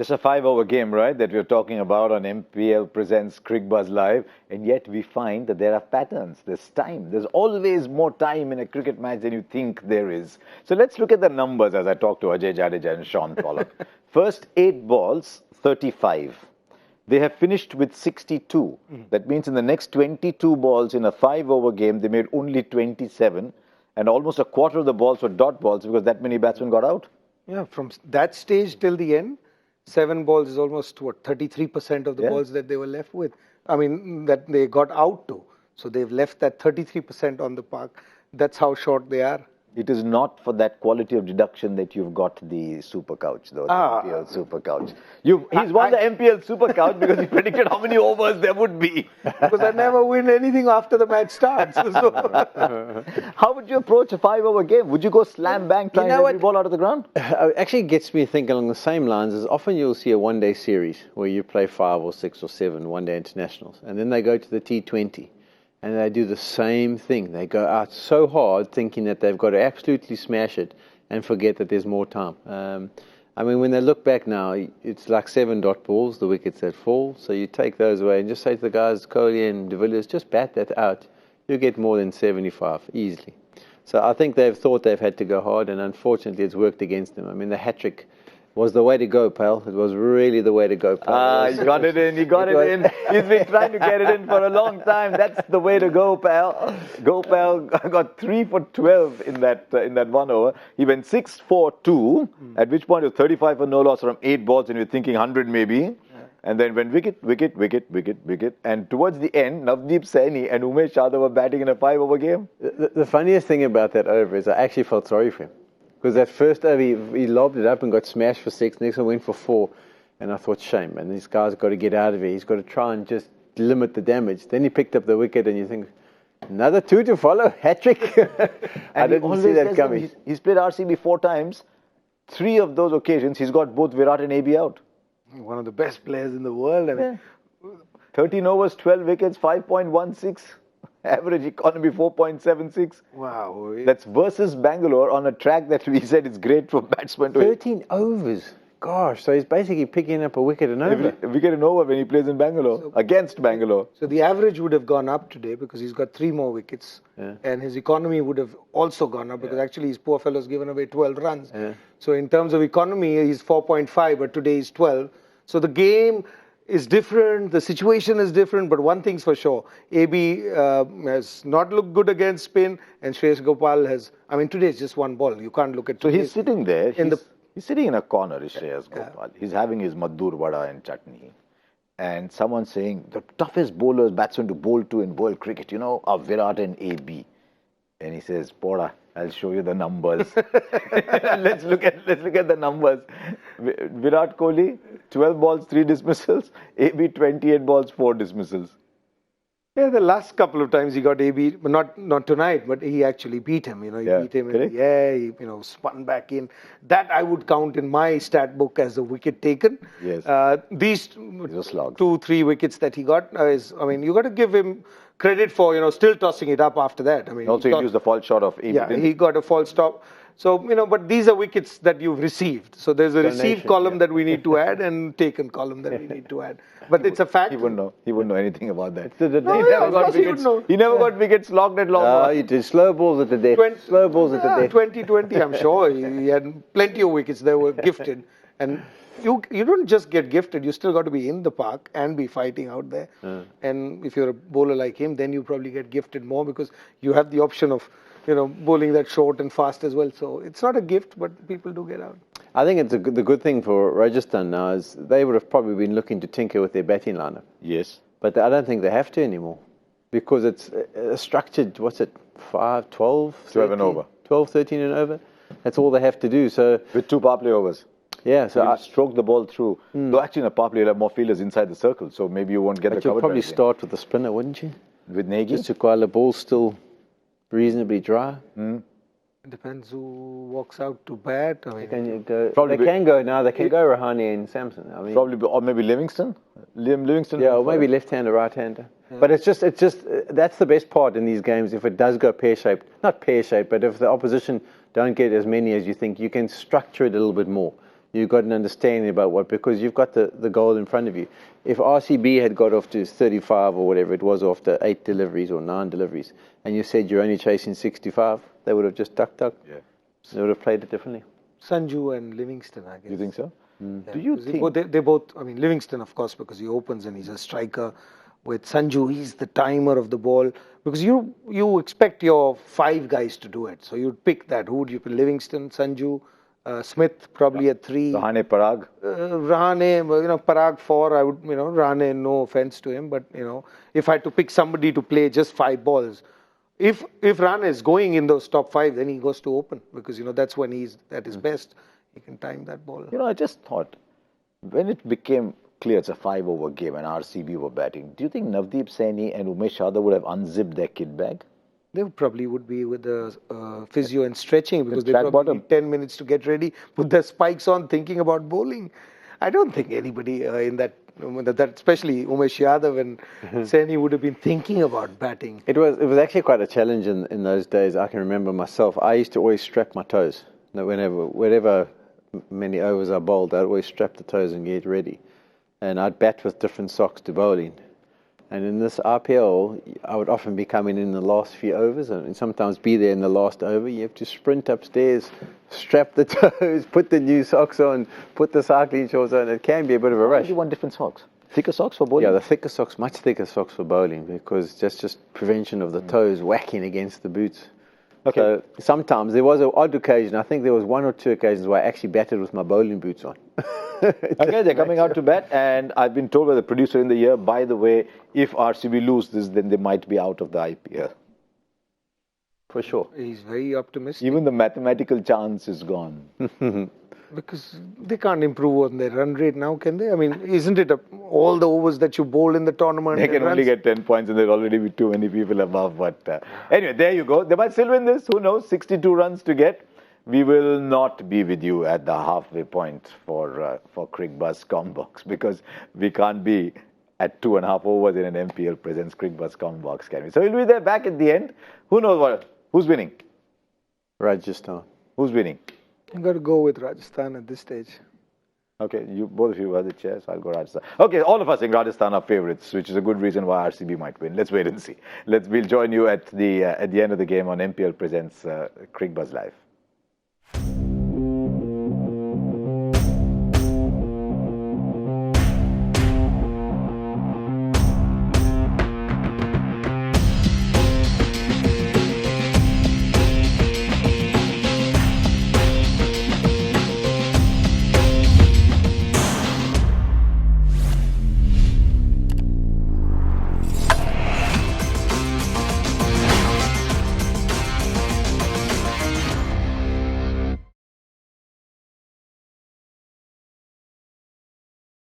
Just a 5-over game, right, that we're talking about on MPL Presents Cricbuzz Live. And yet we find that there are patterns. There's time. There's always more time in a cricket match than you think there is. So let's look at the numbers as I talk to Ajay, Jadeja and Shaun Pollock. First 8 balls, 35. They have finished with 62. That means in the next 22 balls in a 5-over game, they made only 27. And almost a quarter of the balls were dot balls because that many batsmen got out. Yeah, from that stage till the end, 7 balls is almost, 33% of the balls that they were left with. I mean, that they got out to. So they've left that 33% on the park. That's how short they are. It is not for that quality of deduction that you've got the super couch, though, the MPL super couch. He's won the MPL super couch because he predicted how many overs there would be. Because I never win anything after the match starts. So. How would you approach a 5-over game? Would you go slam bang, trying every ball out of the ground? It actually gets me thinking along the same lines as often you'll see a one-day series where you play 5 or 6 or 7 one-day internationals. And then they go to the T20. And they do the same thing. They go out so hard thinking that they've got to absolutely smash it and forget that there's more time. I mean, when they look back now, it's like 7 dot balls, the wickets that fall. So you take those away and just say to the guys, Kohli and de Villiers, just bat that out. You'll get more than 75 easily. So I think they've thought they've had to go hard, and unfortunately it's worked against them. I mean, the hat-trick was the way to go, pal. It was really the way to go, pal. You got it in. You got it in. He's been trying to get it in for a long time. That's the way to go, pal. Gopal got 3 for 12 in that 1 over. He went 6 for 2. At which point he was 35 for no loss from 8 balls, and you're thinking 100 maybe. Yeah. And then went wicket, wicket, wicket, wicket, wicket. And towards the end, Navdeep Saini and Umesh Yadav were batting in a 5-over game. The funniest thing about that over is I actually felt sorry for him. Because that first over, he lobbed it up and got smashed for 6. Next one went for 4. And I thought, shame, man. This guy's got to get out of here. He's got to try and just limit the damage. Then he picked up the wicket and you think, another 2 to follow. Hat-trick. I didn't see that coming. He's played RCB 4 times. 3 of those occasions, he's got both Virat and AB out. One of the best players in the world. I mean, 13 overs, 12 wickets, 5.16. Average economy 4.76. Wow. That's versus Bangalore on a track that we said is great for batsmen to 13 overs. Gosh, so he's basically picking up a wicket and over. A wicket and over when he plays in Bangalore, against Bangalore. So the average would have gone up today because he's got 3 more wickets. Yeah. And his economy would have also gone up because actually his poor fellow's given away 12 runs. Yeah. So in terms of economy, he's 4.5, but today he's 12. So the game is different, the situation is different, but one thing's for sure, AB has not looked good against spin, and Shreyas Gopal has, I mean, today is just 1 ball. You can't look at So he's sitting there, he's sitting in a corner, Shreyas Gopal. He's having his maddur vada and chutney. And someone's saying, the toughest bowlers, batsmen to bowl to in world cricket, are Virat and AB. And he says, Poda, I'll show you the numbers. let's look at the numbers. Virat Kohli, 12 balls, 3 dismissals. AB, 28 balls, 4 dismissals. Yeah, the last couple of times he got AB, but not tonight, but he actually beat him. He beat him in the air, he spun back in. That I would count in my stat book as a wicket taken. Yes. These 2-3 wickets that he got, you got to give him credit for, still tossing it up after that. I mean, also, he used the false shot of AB. Yeah, he got a false stop. So, but these are wickets that you've received. So there's a received column that we need to add and taken column that we need to add. But it's a fact. He wouldn't know anything about that. He never got wickets logged at long. He did slow balls at the death. Slow balls at the death. 2020, I'm sure. He had plenty of wickets that were gifted. And you don't just get gifted, you still got to be in the park and be fighting out there. And if you're a bowler like him, then you probably get gifted more because you have the option of bowling that short and fast as well. So it's not a gift, but people do get out. I think it's the good thing for Rajasthan now is they would have probably been looking to tinker with their batting lineup. Yes. But I don't think they have to anymore because it's a structured, 5, 12? 12 and over. 12, 13 and over. That's all they have to do. So with 2 power play overs. Yeah, so I stroke the ball through. Though actually in a power play, you'll have more fielders inside the circle, so maybe you won't get the cover. You'll probably start with the spinner, wouldn't you? With Nagy? Just to while the ball's still reasonably dry. It depends who walks out to bat. I mean, they can go now. They can go Rahane and Samson. I mean, probably, or maybe Livingston. Liam Livingston. Yeah, or maybe left-hander, right-hander. Yeah. But it's just that's the best part in these games. If it does go pear-shaped, not pear-shaped, but if the opposition don't get as many as you think, you can structure it a little bit more. you've got an understanding about what, because you've got the goal in front of you. If RCB had got off to 35 or whatever it was after 8 deliveries or 9 deliveries, and you said you're only chasing 65, they would have just tucked. Yeah. They would have played it differently. Sanju and Livingston, I guess. You think so? Yeah, Do you think? They both, I mean, Livingston, of course, because he opens and he's a striker. With Sanju, he's the timer of the ball. Because you expect your 5 guys to do it. So you'd pick that. Who would you pick? Livingston, Sanju, Smith probably at 3. Rahane Parag? Rahane, Parag 4. I would, Rahane, no offense to him. But, if I had to pick somebody to play just 5 balls, if Rahane is going in those top 5, then he goes to open. Because, that's when he's at his best. He can time that ball. I just thought, when it became clear it's a 5-over game and RCB were batting, do you think Navdeep Saini and Umesh Yadav would have unzipped their kit bag? They probably would be with the physio and stretching, because they track probably bottom. need 10 minutes to get ready, put their spikes on, thinking about bowling. I don't think anybody in that, especially Umesh Yadav and Saini, would have been thinking about batting. It was actually quite a challenge in those days. I can remember myself. I used to always strap my toes. Whenever many overs I bowled, I'd always strap the toes and get ready. And I'd bat with different socks to bowling. And in this IPL, I would often be coming in the last few overs and sometimes be there in the last over. You have to sprint upstairs, strap the toes, put the new socks on, put the cycling shorts on. It can be a bit of a rush. You want different socks? Thicker socks for bowling? Yeah, the thicker socks, much thicker socks for bowling, because that's just prevention of the toes whacking against the boots. Okay. So sometimes there was an odd occasion. I think there was 1 or 2 occasions where I actually batted with my bowling boots on. Okay, they're coming out to bat, and I've been told by the producer in the year, by the way, if RCB lose this, then they might be out of the IPL. For sure. He's very optimistic. Even the mathematical chance is gone. Because they can't improve on their run rate now, can they? I mean, isn't it all the overs that you bowl in the tournament? They can only get 10 points and there'll already be too many people above. But anyway, there you go. They might still win this. Who knows? 62 runs to get. We will not be with you at the halfway point for Cricbuzz Combox, because we can't be at 2.5 overs in an MPL presents Cricbuzz Combox, can we? So we'll be there back at the end. Who knows what? Who's winning? Rajasthan. Who's winning? I've got to go with Rajasthan at this stage. Okay, both of you have the chairs. I'll go Rajasthan. Okay, all of us in Rajasthan are favourites, which is a good reason why RCB might win. Let's wait and see. We'll join you at the end of the game on MPL presents Cricbuzz Live.